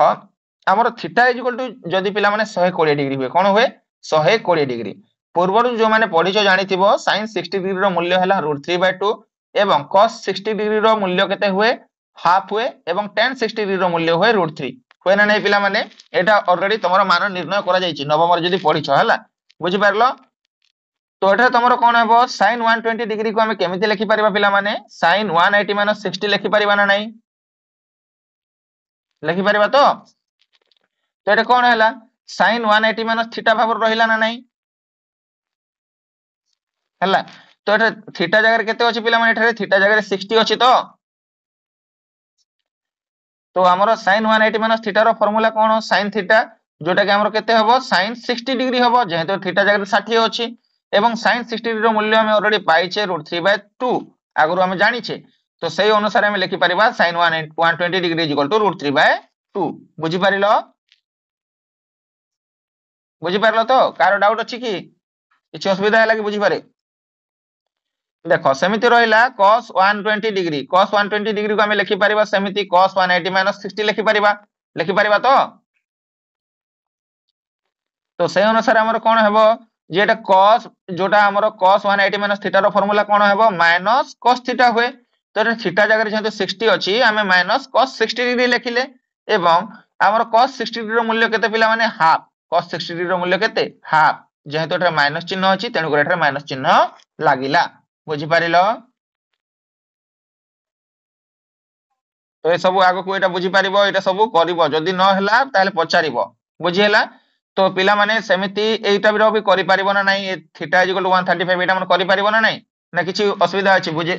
ଆମର ଥିଟା ଇଜ ଇକ୍ୱାଲ ଟୁ ଯଦି ପିଲାମାନେ 120 ଡିଗ୍ରୀ ହୁଏ, କଣ ହୁଏ 120 ଡିଗ୍ରୀ। ପୂର୍ବରୁ ଯୋଉମାନେ ପଢିଛ ଜାଣିଥିବ sin 60 ଡିଗ୍ରୀର ମୂଲ୍ୟ ହେଲା √3/2 ଏବଂ cos 60 ଡିଗ୍ରୀର ମୂଲ୍ୟ କେତେ ହୁଏ ହାଫ ହୁଏ ଏବଂ tan 60 ଡିଗ୍ରୀର ମୂଲ୍ୟ ହୁଏ √3 ହୁଏ ନା ନାହିଁ ପିଲାମାନେ? ଏଟା ଅଲରେଡି ତମର ମାନ ନିର୍ଣ୍ଣୟ କରାଯାଇଛି ନବମରେ ଯଦି ପଢିଛ ହେଲା, ବୁଝିପାରିଲ? তো ଏଠାରେ ତମର କଣ ହେବ sin 120 ଡିଗ୍ରୀ କୁ ଆମେ କେମିତି ଲେଖିପାରିବା ପିଲାମାନେ? sin 180 - 60 ଲେଖିପାରିବା ନା ନାହିଁ? ଲେଖିପାରିବା ତ? ତ ଏଟା କଣ ହେଲା sin 180 - ଥିଟା ଭାବରେ ରହିଲା ନା ନାହିଁ ହେଲା। ତ ଏଟା ଥିଟା ଜାଗାରେ କେତେ ଅଛି ପିଲାମାନେ? ଏଠାରେ ଥିଟା ଜାଗାରେ 60 ଅଛି ତ? ତ ଆମର sin 180 - ଥିଟାର ଫର୍ମୁଲା କଣ? sin ଥିଟା ଯୋଉଟା କି ଆମର କେତେ ହେବ sin 60 ଡିଗ୍ରୀ ହେବ, ଯେହେତୁ ଥିଟା ଜାଗାରେ 60 ଅଛି ଏବଂ sin 60 ଡିଗ୍ରୀର ମୂଲ୍ୟ ଆମେ অলরেডି ପାଇଛେ √3/2 ଆଗରୁ ଆମେ ଜାଣିଛେ। ତ ସେଇ ଅନୁସାରେ ଆମେ ଲେଖିପାରିବା sin 120 degree is equal to √3/2। ବୁଝିପାରିଲ? ବୁଝିପାରିଲ ତ? କାହାର ଡାଉଟ ଅଛି କି? କିଛି ଅସୁବିଧା ହେଲା କି ବୁଝିପାରେ? ଦେଖ ସେମିତି ରହିଲା cos 120 ଡିଗ୍ରୀ, cos 120 ଡିଗ୍ରୀ କୁ ଆମେ ଲେଖିପାରିବା ସେମିତି cos 180 - 60 ଲେଖିପାରିବା। ଲେଖିପାରିବା ତ? ତ ସେଇ ଅନୁସାରେ ଆମର କଣ ହେବ ଯେ ଏଟା cos ଯୋଉଟା ଆମର cos 180 - ଥିଟାର ଫର୍ମୁଲା କଣ ହେବ ମାଇନସ cos ଥିଟା ହୁଏ। ତ ଏଟା ଥିଟା ଜାଗାରେ ଯେହେତୁ 60 ଅଛି ଆମେ ମାଇନସ cos 60 ଡିଗ୍ରୀ ଲେଖିଲେ ଏବଂ ଆମର cos 60 ଡିଗ୍ରୀର ମୂଲ୍ୟ କେତେ ପିଲାମାନେ ହାଫ। cos 60 ଡିଗ୍ରୀର ମୂଲ୍ୟ କେତେ ହାଫ, ଯେହେତୁ ଏଠାରେ ମାଇନସ ଚିହ୍ନ ଅଛି ତେଣୁ କରି ଏଠାରେ ମାଇନସ ଚିହ୍ନ ଲାଗିଲା। ବୁଝିପାରିଲ? ତ ଏ ସବୁ ଆଗକୁ ଏଟା ବୁଝିପାରିବ, ଏଟା ସବୁ କରିବ, ଯଦି ନ ହେଲା ତାହେଲେ ପଚାରିବ। ବୁଝି ହେଲା? ତ ପିଲାମାନେ ସେମିତି ଏଇଟା ବି କରିପାରିବ ନା ନାହିଁ ଥିଟା ଇଜ ଇକ୍ୱାଲ ଟୁ 135 ଏଇଟା ମାନେ କରିପାରିବ ନା ନାହିଁ, ନା କିଛି ଅସୁବିଧା ଅଛି? ବୁଝି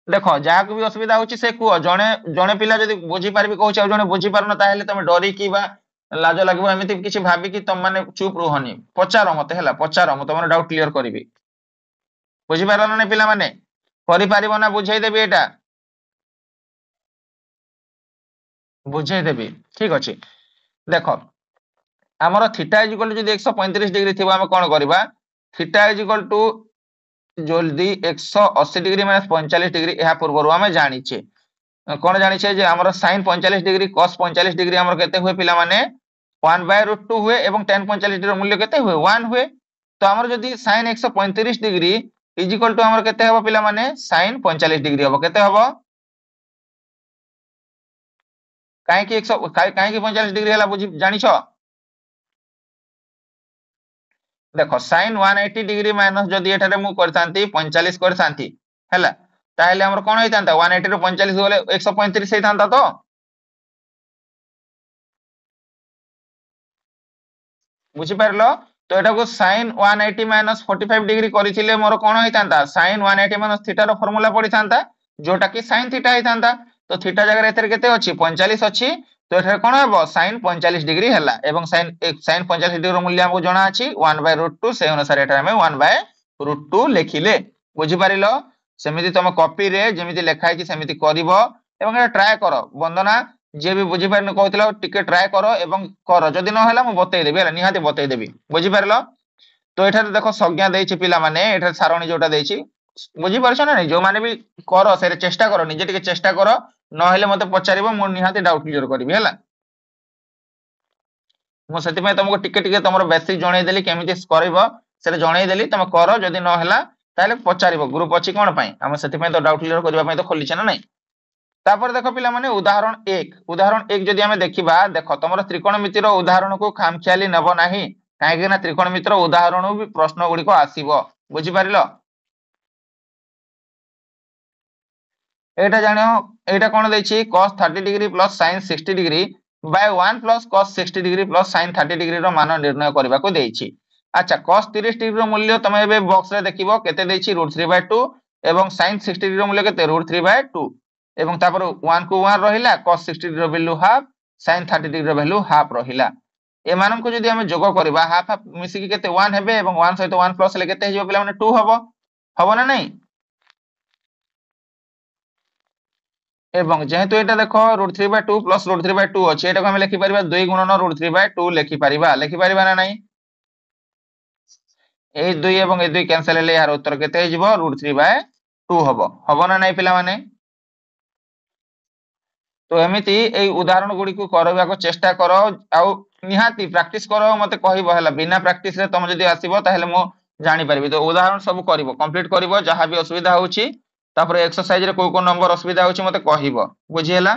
ଦେଖ ଯାହାକୁ ବି ଅସୁବିଧା ହଉଛି ସେ କୁହ, ଜଣେ ଜଣେ ପିଲା ଯଦି ବୁଝିପାରିବି କହୁଛି ଆଉ ଜଣେ ବୁଝିପାରୁନ ତାହେଲେ ତମେ ଡରିକି ବା ଲାଜ ଲାଗିବ ଏମିତି କିଛି ଭାବିକି ତମ ମାନେ ଚୁପ ରୁହନି, ପଚାର ମତେ ହେଲା, ପଚାର ମୁଁ ତମର ଡାଉଟ କ୍ଲିୟର କରିବି। ବୁଝିପାରିଲ ନା ନାହିଁ ପିଲାମାନେ? କରିପାରିବ ନା ବୁଝେଇଦେବି? ଏଇଟା ବୁଝେଇଦେବି, ଠିକ ଅଛି। ଦେଖ ଆମର ଥିଟା ଇଜ ଇକ୍ୱାଲ ଟୁ ଯଦି 135 ଡିଗ୍ରୀ ଥିବ ଆମେ କଣ କରିବା ଥିଟା ଇଜ ଇକ୍ୱାଲ ଟୁ ଯଦି 180 ଡିଗ୍ରୀ - 45 ଡିଗ୍ରୀ ଏହା ପୂର୍ବରୁ ଆମେ ଜାଣିଛେ। କଣ ଜାଣିଛେ ଯେ ଆମର sin 45 ଡିଗ୍ରୀ cos 45 ଡିଗ୍ରୀ ଆମର କେତେ ହୁଏ ପିଲାମାନେ 1/√2 ହୁଏ ଏବଂ tan 45 ଡିଗ୍ରୀର ମୂଲ୍ୟ କେତେ ହୁଏ 1 ହୁଏ। ତ ଆମର ଯଦି sin 135 degree is equal to ଆମର କେତେ ହେବ ପିଲାମାନେ sin 45 ଡିଗ୍ରୀ ହେବ। କେତେ ହେବ? କାହିଁକି 45 ଡିଗ୍ରୀ ହେଲା ବୁଝି ଜାଣିଛ? ଦେଖ sin 180 ଡିଗ୍ରୀ ମାଇନସ ଯଦି ଏଠାରେ ମୁଁ କରିଥାନ୍ତି 45 କରିଥାନ୍ତି ହେଲା, ତାହେଲେ ଆମର କଣ ହେଇଥାନ୍ତା 180 ରୁ 45 ଗଲେ 135 ହେଇଥାନ୍ତା ତ? ବୁଝିପାରିଲ? ତ ଏଟାକୁ sin 180 - 45 ଡିଗ୍ରୀ କରିଥିଲେ ମୋର କଣ ହେଇଥାନ୍ତା sin 180 - ଥିଟାର ଫର୍ମୁଲା ପଡିଥାନ୍ତା ଯୋଉଟା କି sin ଥିଟା ହେଇଥାନ୍ତା। ତ ଥିଟା ଜାଗାରେ ଏଥିରେ କେତେ ଅଛି 45 ଅଛି, ତ ଏଠାରେ କଣ ହେବ sin 45 ଡିଗ୍ରୀ ହେଲା ଏବଂ sin 45 ଡିଗ୍ରୀର ମୂଲ୍ୟ ଆମକୁ ଜଣା ଅଛି 1/√2, ସେଇ ଅନୁସାରେ ଏଠାରେ ଆମେ 1/√2 ଲେଖିଲେ। ବୁଝିପାରିଲ? ସେମିତି ତମ କପିରେ ଯେମିତି ଲେଖା ହେଇଛି ସେମିତି କରିବ ଏବଂ ଏଟା ଟ୍ରାଏ କର। ବନ୍ଦନା ଯିଏ ବି ବୁଝିପାରିନି କହୁଥିଲା ଟିକେ ଟ୍ରାଏ କର ଏବଂ କର, ଯଦି ନ ହେଲା ମୁଁ ବତେଇଦେବି ହେଲା, ନିହାତି ବତେଇଦେବି। ବୁଝିପାରିଲ? ତ ଏଠାରେ ଦେଖ ସଂଜ୍ଞା ଦେଇଛି ପିଲାମାନେ, ଏଠାରେ ସାରଣୀ ଯୋଉଟା ଦେଇଛି ବୁଝିପାରୁଛ ନା ନାଇଁ? ଯୋଉମାନେ ବି କର ସେଇଟା ଚେଷ୍ଟା କର, ନିଜେ ଟିକେ ଚେଷ୍ଟା କର, ନହେଲେ ମତେ ପଚାରିବ, ମୁଁ ନିହାତି ଡାଉଟ କ୍ଲିୟର କରିବି ହେଲା। ମୁଁ ସେଥିପାଇଁ ତମକୁ ଟିକେ ଟିକେ ତମର ବେସିକ ଜଣେଇଦେଲି କେମିତି କରିବ ସେଟା ଜଣେଇଦେଲି, ତମେ କର, ଯଦି ନ ହେଲା ତାହେଲେ ପଚାରିବ, ଗ୍ରୁପ ଅଛି କଣ ପାଇଁ, ଆମେ ସେଥିପାଇଁ ତ ଡାଉଟ କ୍ଲିୟର କରିବା ପାଇଁ ତ ଖୋଲିଛେ ନା ନାଇଁ। ତାପରେ ଦେଖ ପିଲାମାନେ ଉଦାହରଣ 1, ଉଦାହରଣ 1 ଯଦି ଆମେ ଦେଖିବା, ଦେଖ ତମର ତ୍ରିକୋଣମିତିର ଉଦାହରଣକୁ ଖାମଖିଆଲି ନେବ ନାହିଁ, କାହିଁକି ନା ତ୍ରିକୋଣମିତିର ଉଦାହରଣ ବି ପ୍ରଶ୍ନ ଗୁଡିକ ଆସିବ। ବୁଝିପାରିଲ? ଏଇଟା ଜାଣିବ, ଏଇଟା କଣ ଦେଇଛି cos 30 degree plus sin 60 degree Bai 1 plus cos 60 degree plus sin 30 ଡିଗ୍ରୀର ମାନ ନିର୍ଣ୍ଣୟ କରିବାକୁ ଦେଇଛି। ଆଚ୍ଛା cos 30 ଡିଗ୍ରୀର ମୂଲ୍ୟ ତମେ ଏବେ ବକ୍ସରେ ଦେଖିବ କେତେ ଦେଇଛି √3/2 ଏବଂ sin 60 ଡିଗ୍ରୀର ମୂଲ୍ୟ କେତେ √3/2 ଏବଂ ତାପରେ 1 କୁ 1 ରହିଲା, cos 60 ଡିଗ୍ରୀର ଭ୍ୟାଲୁ ହାଫ, sin 30 ଡିଗ୍ରୀର ଭ୍ୟାଲୁ ହାଫ ରହିଲା। ଏମାନଙ୍କୁ ଯଦି ଆମେ ଯୋଗ କରିବା ହାଫ ହାଫ ମିଶିକି କେତେ 1 ହେବେ ଏବଂ 1 ସହିତ 1 ପ୍ଲସ ହେଲେ କେତେ ହେଇଯିବ ପିଲାମାନେ 2 ହବ। ହବ ନା ନାଇଁ? এবং যেহেতু এটা দেখো √3/2 প্ଲস √3/2 ଅଛି এটাକୁ ଆମେ ଲେଖିପାରିବା 2 ଗୁଣନ √3/2 ଲେଖିପାରିବା ନା ନାହିଁ? এই 2 ଏବଂ এই 2 କ୍ୟାନସଲ ହେଲେ ଏହାର ଉତ୍ତର କେତେ ହେଇଯିବ √3/2 ହବ ନା ନାହିଁ ପିଲାମାନେ? তো ଏମିତି ଏଇ ଉଦାହରଣ ଗୁଡିକୁ କରିବାକୁ ଚେଷ୍ଟା କର ଆଉ ନିହାତି ପ୍ରାକ୍ଟିସ କର ମତେ କହିବ ହେଲା ବିନା ପ୍ରାକ୍ଟିସ ରେ ତମେ ଯଦି ଆସିବ ତାହେଲେ ମୁଁ ଜାଣିପାରିବି ତ ଉଦାହରଣ ସବୁ କରିବ କମ୍ପ୍ଲିଟ କରିବ ଯାହା ବି ଅସୁବିଧା ହଉଛି ତାପରେ ଏକ୍ସରସାଇଜ ରେ କୋଉ କୋଉ ନମ୍ବର ଅସୁବିଧା ହଉଛି ମତେ କହିବ ବୁଝି ହେଲା।